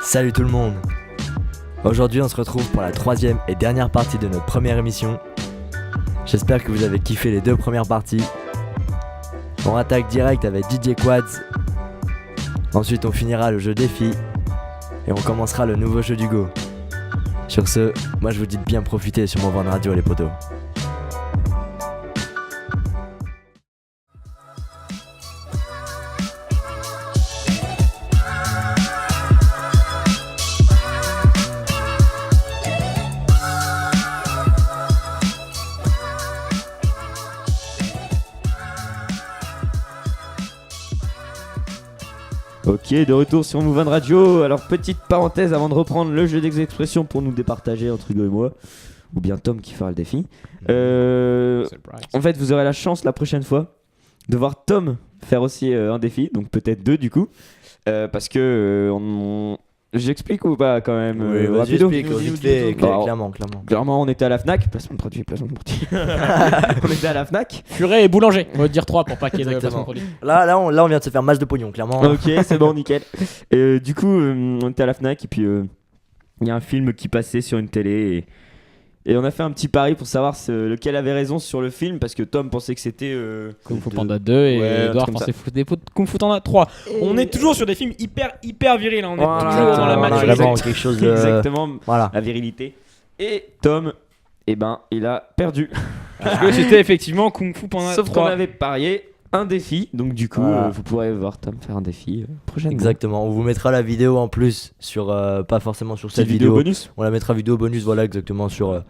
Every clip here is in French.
Salut tout le monde. Aujourd'hui on se retrouve pour la troisième et dernière partie de notre première émission. J'espère que vous avez kiffé les deux premières parties. On attaque direct avec DJ Quads. Ensuite on finira le jeu défi. Et on commencera le nouveau jeu du Go. Sur ce, moi je vous dis de bien profiter sur mon Van Radio les potos. Ok, de retour sur Move On Radio. Alors, petite parenthèse avant de reprendre le jeu d'expression pour nous départager entre Hugo et moi, ou bien Tom qui fera le défi. En fait, vous aurez la chance la prochaine fois de voir Tom faire aussi un défi, donc peut-être deux du coup, parce que j'explique ou pas quand même rapido. Clairement. Clairement, on était à la Fnac, placement de produit. On était à la Fnac. Furet et boulanger, on va dire 3 pour pas qu'il y ait de placement de produit. Là on vient de se faire masse de pognon, clairement. Ok, c'est bon, nickel. Du coup, on était à la Fnac et puis il y a un film qui passait sur une télé et on a fait un petit pari pour savoir lequel avait raison sur le film parce que Tom pensait que c'était Kung Fu Panda 2 et Edouard pensait Kung Fu Panda 3. On est toujours sur des films hyper virils, hein. On est toujours dans la maturité. Vraiment quelque chose de... Exactement, voilà. La virilité. Et Tom, il a perdu. Parce que c'était effectivement Kung Fu Panda 3. Sauf qu'on avait parié un défi, donc du coup vous pourrez voir Tom faire un défi prochainement. Exactement, on vous mettra la vidéo en plus sur pas forcément sur cette vidéo bonus. On la mettra vidéo bonus, voilà, exactement, sur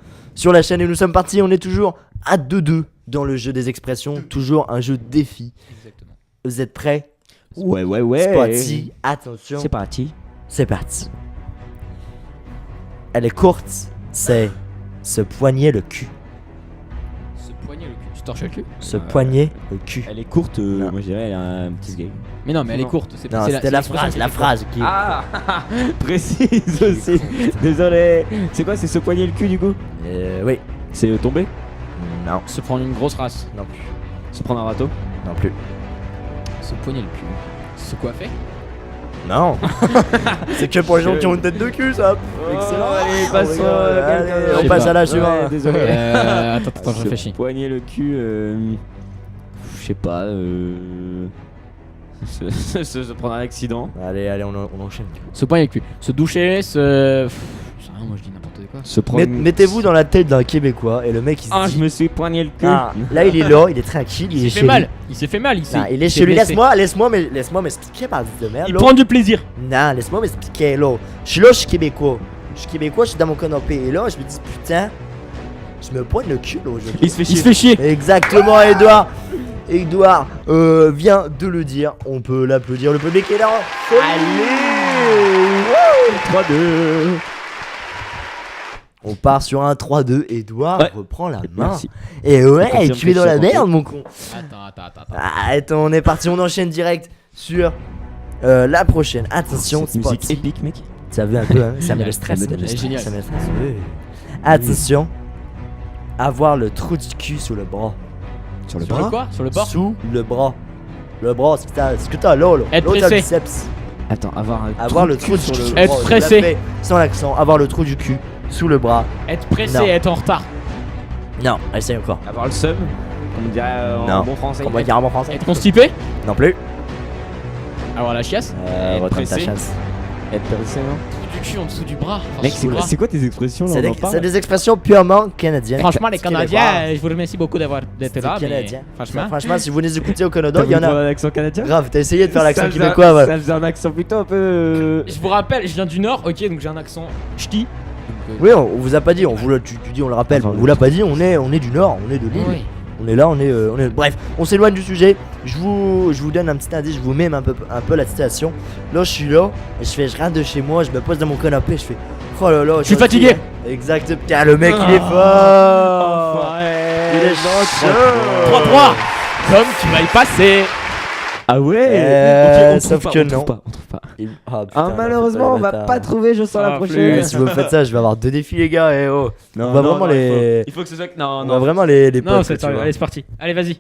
la chaîne. Et nous sommes partis, on est toujours à 2-2 dans le jeu des expressions, toujours un jeu de défi. Exactement. Vous êtes prêts? Ouais. C'est parti, attention. C'est parti. Elle est courte, c'est se poigner le cul. Se poigner le cul. Tu torches le cul? Se poigner le cul. Elle est courte, moi je dirais elle a un petit game. Mais non, mais elle est courte. Non, c'était la phrase qui... Ah précise aussi. Désolé. C'est quoi, c'est se poigner le cul du coup? Oui. C'est tomber? Non. Se prendre une grosse race. Non plus. Se prendre un râteau? Non plus. Se poigner le cul. Se coiffer? Non. C'est que pour les gens qui ont une tête de cul, ça. Excellent. Allez, passons. On passe à la suivante. Désolé. Attends, je réfléchis. Poigner le cul, je sais pas. Se prendre un accident. Allez, on enchaîne. Se poigner le cul. Se doucher, se... Je sais rien, moi je dis n'importe quoi. Se prendre. Mettez-vous dans la tête d'un Québécois et le mec il se dit... je me suis poigné le cul. Là il est là, il est tranquille, il est chez lui. Il s'est fait mal, Il est chez lui. Laisse-moi m'expliquer par de merde. Il prend du plaisir. Non, laisse-moi m'expliquer là. Je suis Québécois. Je suis dans mon canapé et là je me dis putain, je me poigne le cul là aujourd'hui. Il se fait chier. Exactement, Edouard vient de le dire. On peut l'applaudir, le public est là. Allez, 3-2. On part sur un 3-2. Edouard reprend la main. Merci. Et ouais, tu es dans la merde, mon con. Attends. On est parti, on enchaîne direct sur la prochaine. Attention, cette musique épique, mec. Ça veut un peu, hein, ça met le stress. Génial. Ça met le stress. Attention, avoir le trou du cul sous le bras. Sur le Sur le quoi? Sur le bord? Sous le bras. Le bras, c'est ce que t'as là. Être L'autre, t'as pressé. le biceps. Attends, Avoir le trou sur le bras. Être pressé. Je la fais sans l'accent. Avoir le trou du cul sous le bras. Être pressé, Non. être en retard. Non, essaye encore. Avoir le seum, comme on dirait en bon français. On va dire en français. Être constipé. Non plus. Avoir la chiasse. Retraite ta pressé. chance. Être pressé, non? Du cul en dessous du bras. Enfin, Mec, sous le bras. c'est quoi tes expressions là? C'est des expressions purement canadiennes. Franchement, les C'est québécois. Canadiens, je vous remercie beaucoup d'être C'est là. mais canadien. Franchement. Franchement, si vous les écoutez au Canada, il y en un a. accent canadien? Grave, t'as essayé de faire l'accent Ça faisait québécois, ouais. Ça faisait un accent plutôt un peu. Je vous rappelle, je viens du Nord, ok, donc j'ai un accent ch'ti. Oui, on vous a pas dit, tu dis on le rappelle, Enfin, on vous l'a pas dit, on est du Nord, on est de l'île. Oui. On est là, on est... Bref, on s'éloigne du sujet. Je vous donne un petit indice, je vous mets un peu la situation. Là, je suis là, et je rentre de chez moi, je me pose dans mon canapé, je fais oh là là. Je suis fatigué. Exact. Putain, le mec il est fort. Il est gentil. 3-3. Comme tu vas y passer. Ah ouais. Ok, sauf que non. On trouve pas. Malheureusement, on va pas trouver. Je sens la prochaine. Si vous faites ça, je vais avoir 2 défis, les gars. Et oh. Non, on va vraiment les. Il faut que ce soit. On va vraiment les Non, potes, tu vois. allez, c'est parti. Allez, vas-y.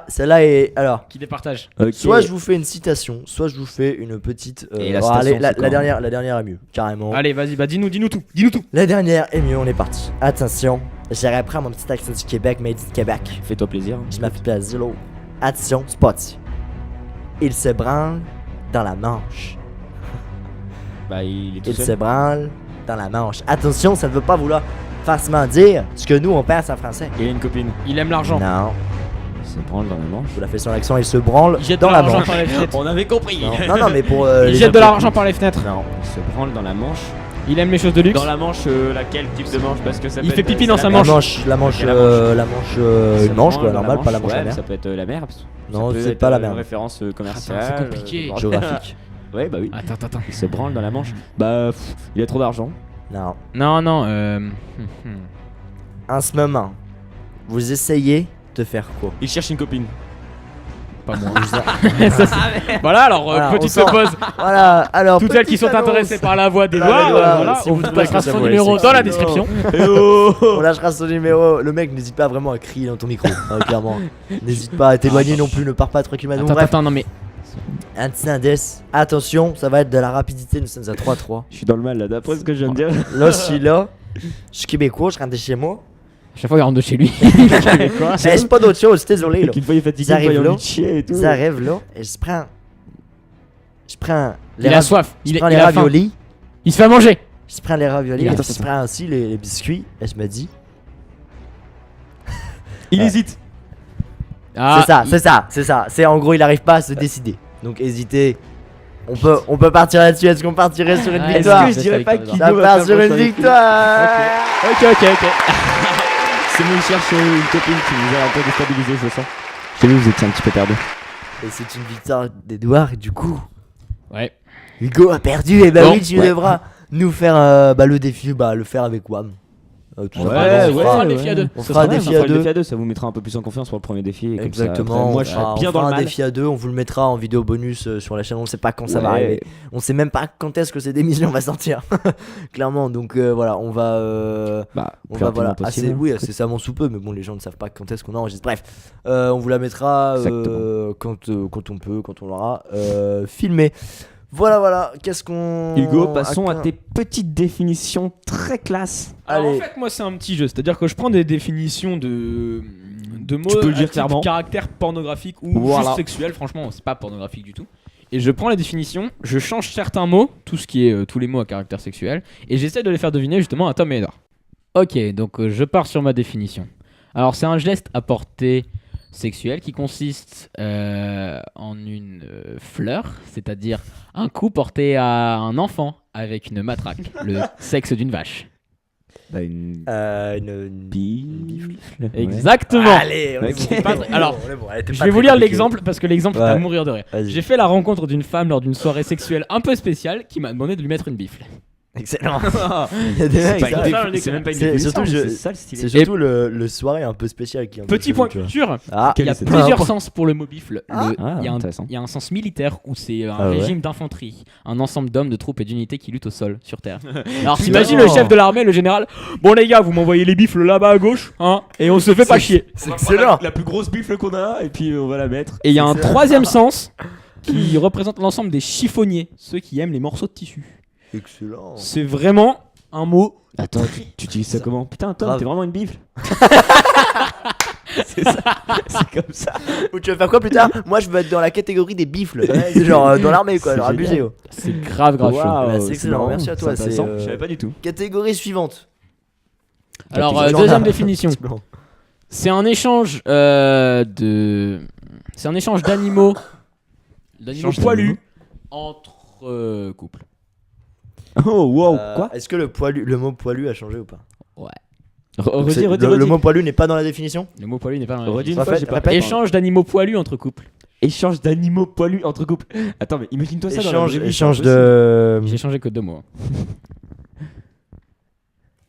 Celle-là est. Alors. Qui départage. Soit je vous fais une citation, soit je vous fais une petite. Et la allez, citation, c'est la dernière est mieux, carrément. Allez, vas-y, bah dis-nous tout. La dernière est mieux, on est parti. Attention, j'ai repris mon petit accent du Québec, made in Québec. Fais-toi plaisir. Je m'appelle plaisir, là. Attention, Spotty. Il se branle dans la Manche. Bah, il est tout Il seul. se branle dans la Manche. Attention, ça ne veut pas vouloir forcément dire ce que nous on pense en français. Il a une copine. Il aime l'argent. Non, Il se branle dans la manche. vous la faites sur l'accent, il se branle Il jette dans de la l'argent Manche. par les fenêtres. On avait compris. Non, mais pour. Il les jette gens de qui l'argent écoutent. par les fenêtres. Non. Il se branle dans la manche. Il aime les choses de luxe. Dans la manche, laquelle type de manche? Parce que ça Il peut fait être, pipi c'est dans la sa mer. manche. La manche, Ok, la manche. une Ça manche se quoi, branle dans normal, pas la manche ouais, à mer. Ça peut être la mer. Non, Ça peut c'est être, pas la Une mer. référence commerciale. c'est compliqué. Géographique. Ouais, bah oui. Attends. Il se branle dans la manche. Bah, il a trop d'argent. Non. Non. En ce moment, vous essayez de faire quoi? Il cherche une copine. Pas moi. Voilà, alors Voilà, petite on sent- pause. Voilà, alors. Toutes celles qui sont intéressées par la voix d'Edouard, voilà, si on vous vous trouvez passera que ça son vous numéro laisse dans la sexy. description. On lâchera son numéro. Le mec, n'hésite pas vraiment à crier dans ton micro, hein, clairement. N'hésite pas à t'éloigner non plus, ne pars pas trop kilomètres. Bref, Attends, non mais. un petit indice. Attention, ça va être de la rapidité. Nous sommes à 3-3. Je suis dans le mal là, d'après ce que je viens de dire. Là, je suis là. Je suis québécois, je rentre chez moi. À chaque fois, il rentre de chez lui. Mais c'est pas d'autre chose, désolé. Là. Qu'il faut y fatiguer, Ils arrivent il faut y là. envie de chier et tout. Ça arrive là et je prends Il a soif. je Il prends les a faim. raviolis. Il se fait à manger. Je prends les raviolis Il a et faim. je prends aussi les biscuits et je me dis Il Ouais. hésite. c'est ça. C'est en gros il arrive pas à se décider. Donc hésitez. On peut partir là-dessus. Est-ce qu'on partirait sur une Ouais, victoire? Est-ce que je dirais pas qu'il Ça part sur une victoire. Ok. C'est moi, il cherche une copine qui nous a un peu déstabilisé, je sens. J'ai vu, vous étiez un petit peu perdu. Et c'est une victoire d'Edouard et du coup Ouais. Hugo a perdu et bah Bon, oui tu ouais. devras nous faire le défi, le faire avec Wam. Tout On simplement. fera un défi à deux. On fera un défi à deux. Ça vous mettra un peu plus en confiance pour le premier défi. Et comme Exactement. ça, après, moi, je on serai bien fera dans le un mal. défi à deux. On vous le mettra en vidéo bonus sur la chaîne. On sait pas quand ça va Ouais. arriver. On sait même pas quand est-ce que cette émission va sortir. Clairement. Donc voilà, on va. Bah, On plus va rapidement voilà, possible. oui, c'est ça mon sous peu, mais bon, les gens ne savent pas quand est-ce qu'on enregistre. Bref, on vous la mettra quand on peut, quand on l'aura filmé. Voilà, qu'est-ce qu'on. Hugo, passons à tes petites définitions très classe. Alors, en Allez. fait, moi, c'est un petit jeu. C'est-à-dire que je prends des définitions de mots Tu peux le dire à titre clairement. caractère pornographique ou Voilà. juste sexuel. Franchement, c'est pas pornographique du tout. Et je prends les définitions, je change certains mots, tout ce qui est tous les mots à caractère sexuel, et j'essaie de les faire deviner justement à Tom et Edouard. Ok, donc je pars sur ma définition. Alors, c'est un geste à portée sexuelle qui consiste en une fleur, c'est-à-dire un coup porté à un enfant avec une matraque, le sexe d'une vache. Bah, une Une bifle. Exactement. Allez, on est Ok. bon. Pas très- alors, on est bon. Elle était Je pas vais vous très lire compliquée. l'exemple parce que l'exemple est Ouais. à mourir de rire. Vas-y. J'ai fait la rencontre d'une femme lors d'une soirée sexuelle un peu spéciale qui m'a demandé de lui mettre une bifle. Excellent. Il y a des C'est mecs, pas ça. une ça, défi- c'est même pas une c'est définition, surtout, c'est je- ça le style. C'est surtout le soirée un peu spécial qui est un peu Petit chelou, point tu vois. culture. Ah, Il y a c'est plusieurs pas- sens pour le mot bifle. Ah. Il y a un- Intéressant. il y a un sens militaire où c'est un Ah ouais. régime d'infanterie, un ensemble d'hommes, de troupes et d'unités qui luttent au sol, sur terre. Alors Putain. t'imagines le chef de l'armée, le général. Bon les gars, vous m'envoyez les bifles là-bas à gauche, hein, et on se fait pas chier. C'est excellent. La plus grosse bifle qu'on a, et puis on va la mettre. Et il y a un Excellent. troisième sens qui représente l'ensemble des chiffonniers, ceux qui aiment les morceaux de tissu. Excellent. C'est vraiment un mot. Attends, tu utilises ça comment? Putain, Tom, Grave. t'es vraiment une bifle. C'est ça, c'est comme ça. Ou tu vas faire quoi plus tard? Moi je veux être dans la catégorie des bifles. C'est genre dans l'armée quoi, C'est genre abusé. génial. Oh. C'est grave chaud. Bah, c'est excellent, marrant, merci à toi, c'est c'est, intéressant, je savais pas du tout. Catégorie suivante. Alors Catégorie deuxième genre- définition. C'est un échange c'est un échange d'animaux Échange poilus d'animaux. entre couples. Oh wow, quoi? Est-ce que le mot poilu a changé ou pas? Redis, C'est- redis, le redis. mot poilu n'est pas dans la définition? Le mot poilu n'est pas dans la Redis une définition. fois, j'ai pas Répète. Échange d'animaux poilus entre couples. Échange d'animaux poilus entre couples. Attends, mais imagine-toi ça dans la vraie vie, Échange c'est impossible. de. J'ai changé que deux mots.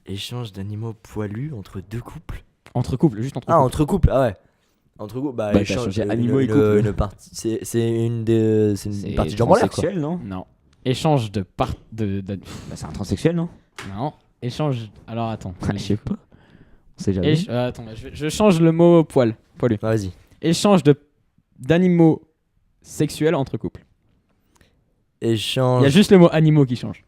Échange d'animaux poilus entre deux couples. Entre couples, juste entre Ah, couples. entre couples, ah ouais. Entre couple, Bah, t'as changé animaux et couple. une partie, c'est une partie de jambe en l'air, quoi. Transsexuel, non? Non. Échange de Bah, c'est un transsexuel, non? Non. Échange. Alors attends. Je sais pas. On sait jamais. Attends, je change le mot poilu. Vas-y. Échange d'animaux sexuels entre couples. Il y a Échange juste le mot animaux qui change.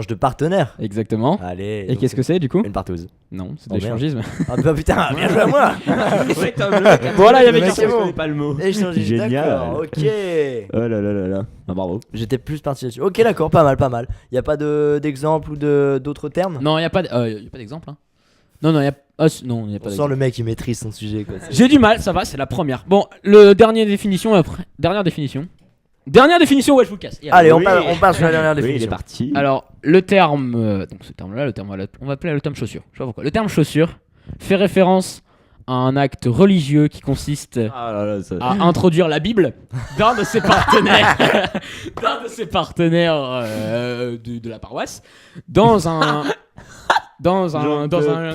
de partenaires. Exactement. Allez. Et qu'est-ce que c'est du coup? Une partouze. Non, c'est Oh, de l'échangisme. Ah bah putain, bien joué à moi. Ouais, Tom, le mec a Voilà, il y avait le mec, qu'un je mot. connais pas le mot. Échangisme, Génial. d'accord, ok. Oh là là là là. Ah, bravo. J'étais plus parti là-dessus. Ok, d'accord, pas mal. Y a pas d'exemple ou d'autres termes? Non, il n'y a pas d'exemple. Hein. Non, il n'y a pas On d'exemple. sent le mec qui maîtrise son sujet, quoi. J'ai du mal, ça va, c'est la première. Bon, dernière définition, ouais, je vous le casse. Et Allez, Oui. on passe sur la dernière Oui, il est définition. parti. Alors, le terme, donc ce terme-là, on va appeler le terme chaussure. Je sais pas pourquoi. Le terme chaussure fait référence à un acte religieux qui consiste Ah là là, ça. à introduire la Bible d'un de ses partenaires, de la paroisse, dans un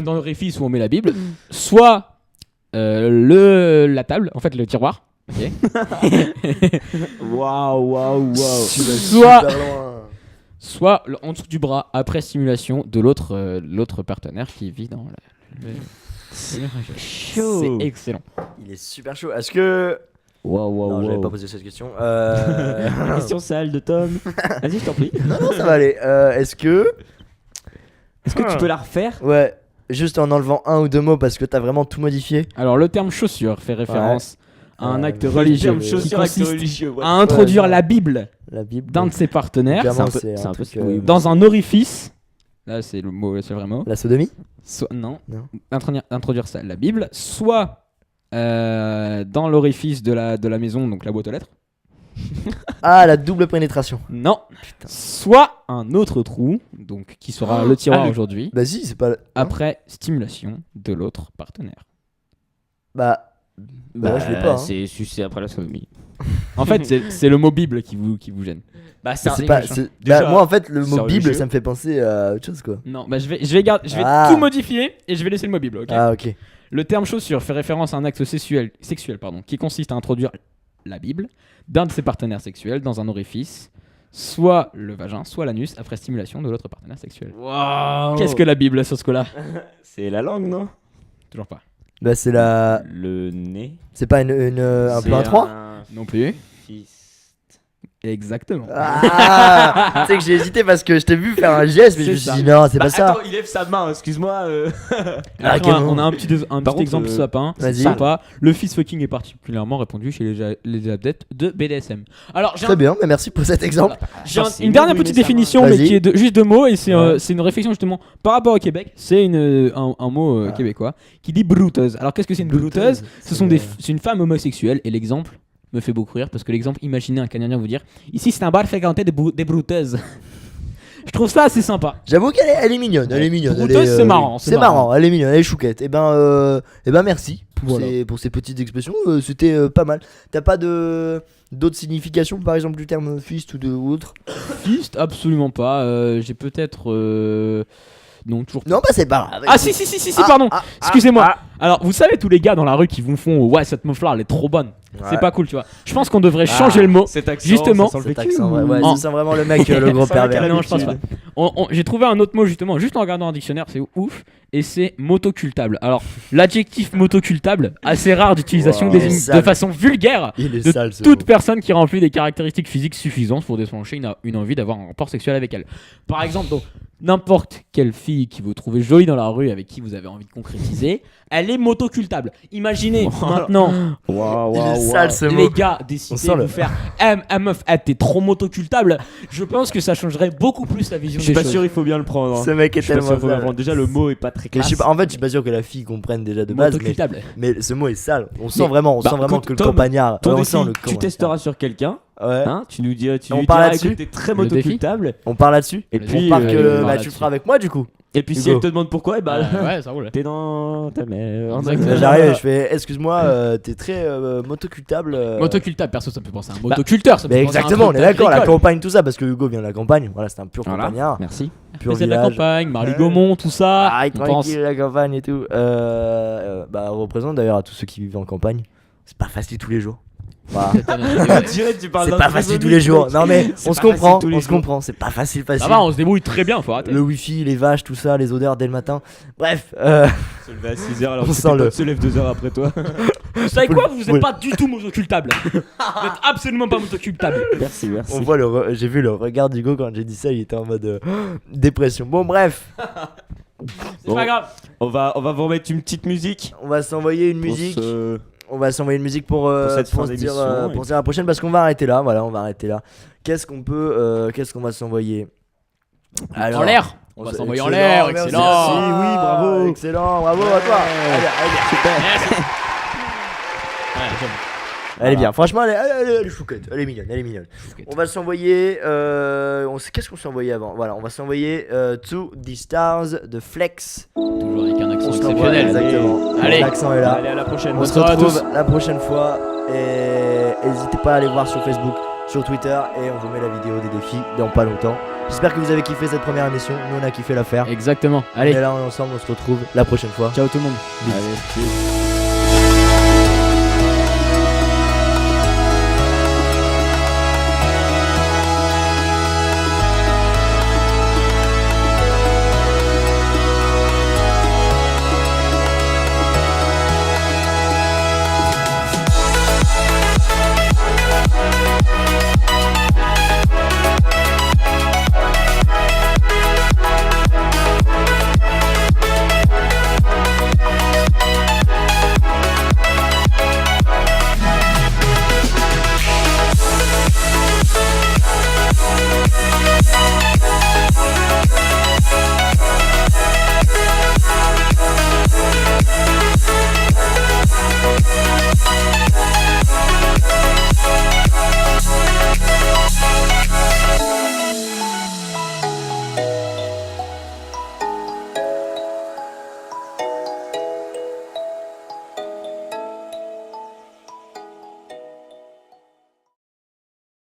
orifice où on met la Bible, soit la table, en fait le tiroir. Ok. Waouh. Soit en dessous du bras après stimulation de l'autre partenaire qui vit dans c'est excellent. Il est super chaud. Est-ce que. Non, j'avais pas Waouh. posé cette question. Question sale de Tom. Vas-y, je t'en prie. Non, ça va aller. Est-ce que. Est-ce que tu peux la refaire? Ouais, juste en enlevant un ou deux mots parce que t'as vraiment tout modifié. Alors le terme chaussure fait référence à un acte Le religieux terme qui chaussure, acte consiste religieux, ouais. à introduire Ouais, la Bible La Bible. d'un de ses partenaires Clairement, c'est un peu truc, oui. dans un orifice. Là, c'est le vrai mot. La sodomie. Non. Non. Introduire ça, la Bible, soit dans l'orifice de la maison, donc la boîte aux lettres. Ah, la double pénétration. Non. Putain. Soit un autre trou, donc qui sera le tiroir aujourd'hui, Vas-y, c'est pas. après stimulation de l'autre partenaire. Bah, je l'ai pas. Hein. C'est sucé après la sodomie. En fait, c'est le mot Bible qui vous gêne. Bah, C'est pas. Déjà, Moi, en fait, le c'est mot Bible, religieux. ça me fait penser à autre chose, quoi. Non, bah je vais Ah. tout modifier et je vais laisser le mot Bible, ok? Ah, ok. Le terme chaussure fait référence à un acte sexuel qui consiste à introduire la Bible d'un de ses partenaires sexuels dans un orifice, soit le vagin, soit l'anus, après stimulation de l'autre partenaire sexuel. Waouh. Qu'est-ce que la Bible sur ce coup-là? C'est la langue, non? Toujours pas. Bah, c'est la. Le nez. C'est pas un plan à 3? Non plus. Fist. Exactement. Ah. Tu sais que j'ai hésité parce que je t'ai vu faire un geste, mais je me C'est suis ça. dit non, c'est pas ça. Attends, il lève sa main, excuse-moi. Ah, Après, ok, on bon. a un petit Par contre, exemple sapin. vas-y. Sympa. Le fist fucking est particulièrement répandu chez les adeptes de BDSM. Alors, j'ai Très bien, mais merci pour cet exemple. une dernière petite définition, mais Vas-y. qui est juste deux mots, et c'est Ouais. c'est une réflexion justement par rapport au Québec. C'est un mot québécois qui dit brouteuse. Alors, qu'est-ce que c'est une brouteuse? C'est une femme homosexuelle, et l'exemple me fait beaucoup rire parce que l'exemple, imaginez un Canadien vous dire ici c'est un bar fréquenté des brouteuses. Je trouve ça assez sympa. J'avoue qu'elle est mignonne, elle est mignonne. elle Brouteuse, est, c'est marrant, C'est marrant, elle est mignonne, elle est chouquette. Et ben merci Voilà. pour ces petites expressions, c'était pas mal. T'as pas d'autres significations, par exemple du terme fist ou autre? Fist, absolument pas. J'ai peut-être. Non, toujours pas. Non, bah c'est pas grave. Ah si, pardon. Excusez-moi. ah. Alors, vous savez tous les gars dans la rue qui vous font ouais cette meuf là elle est trop bonne. Ouais. C'est pas cool, tu vois. Je pense qu'on devrait changer le mot. Cet accent, Justement. ça sent le Cet vécu, accent, ou- ouais, En- ça sent vraiment le mec, le gros C'est vrai pervers. qu'elle a Non, je pense pas. J'ai trouvé un autre mot justement, juste en regardant un dictionnaire, c'est ouf, et c'est motocultable. Alors, l'adjectif motocultable, assez rare d'utilisation, Wow. désigne Sale. de façon vulgaire Il est de sale ce toute mot. personne qui remplit des caractéristiques physiques suffisantes pour déclencher une envie d'avoir un rapport sexuel avec elle. Par exemple, donc, n'importe quelle fille qui vous trouvez jolie dans la rue, avec qui vous avez envie de concrétiser, elle est motocultable. Imaginez maintenant Waouh, Il est waouh, sale waouh. ce les mot. gars On décider sent de le- vous faire meuf, t'es trop motocultable. Je pense que ça changerait beaucoup plus la vision Je suis des pas choses. sûr, il faut bien le prendre. hein. Ce mec est Je suis pas sûr, tellement il faut bien le sale. prendre. Déjà, le mot est pas très Mais je classe. suis pas, en fait, je suis pas sûr que la fille comprenne déjà de base, Motocultable. mais ce mot est sale. On sent Mais- vraiment, bah, que le Tom, campagnard. Ton on sent défi, le tu campagnard. testeras sur quelqu'un, Ouais. hein, tu nous dis, tu On lui parle diras là-dessus que t'es très Le défi motocultable. On part là-dessus. Et Le puis, On part que on bah, part tu là-dessus. le feras avec moi du coup. et puis si Hugo. elle te demande pourquoi, et bah Ouais, ça roule. t'es dans ta mère. Exactement. J'arrive, je fais excuse-moi, t'es très motocultable. Motocultable, perso, ça me fait penser à un motoculteur. Ça me Mais fait penser à un exactement, on truc est d'accord, la agricole. campagne, tout ça, parce que Hugo vient de la campagne. Voilà, c'est un pur Voilà, campagnard. merci. pur Mais c'est de la village. campagne, Marly Gaumont, tout ça. Ah, on pense. tranquille, la campagne et tout. Bah, on représente d'ailleurs à tous ceux qui vivent en campagne. C'est pas facile tous les jours. Voilà. Tu parles C'est d'un pas très facile bon tous les mec. jours. Non mais C'est on se pas facile comprend, tous les on se jours. comprend. C'est pas facile. Ça va, on se débrouille très bien, faut arrêter. Le wifi, les vaches, tout ça, les odeurs dès le matin. Bref, Se lever à 6h alors On que sent tes le- potes se lève 2 heures après toi. Vous savez quoi? Vous Faut- êtes pas du tout motocultable. Vous êtes absolument pas motocultable. Merci, merci. on voit j'ai vu le regard d'Hugo quand j'ai dit ça, il était en mode dépression. Bon bref, C'est Bon. pas grave. On va vous remettre une petite musique. on va s'envoyer une pour musique. ce- On va s'envoyer une musique pour cette fin se dire d'émission, pour se dire à la prochaine parce qu'on va arrêter là. Voilà, on va arrêter là. Qu'est-ce qu'on va s'envoyer? En l'air. On va se- s'envoyer en excellent, l'air. merci. Excellent. Oui, bravo. Excellent, bravo à toi. Merci. Ouais, j'aime. Elle est bien, franchement, elle est chouquette, elle est mignonne. On va s'envoyer. Qu'est-ce qu'on s'est envoyé avant? Voilà, on va s'envoyer To the Stars de Flex. Toujours avec un accent On se l'envoie, exceptionnel. exactement. Allez. L'accent est là. Allez, à la prochaine. On se Bonsoir à retrouve tous. la prochaine fois. Et n'hésitez pas à aller voir sur Facebook, sur Twitter. Et on vous met la vidéo des défis dans pas longtemps. J'espère que vous avez kiffé cette première émission. Nous, on a kiffé la faire. Exactement. On Allez, est là ensemble, on se retrouve la prochaine fois. ciao tout le monde. Bisous. Allez,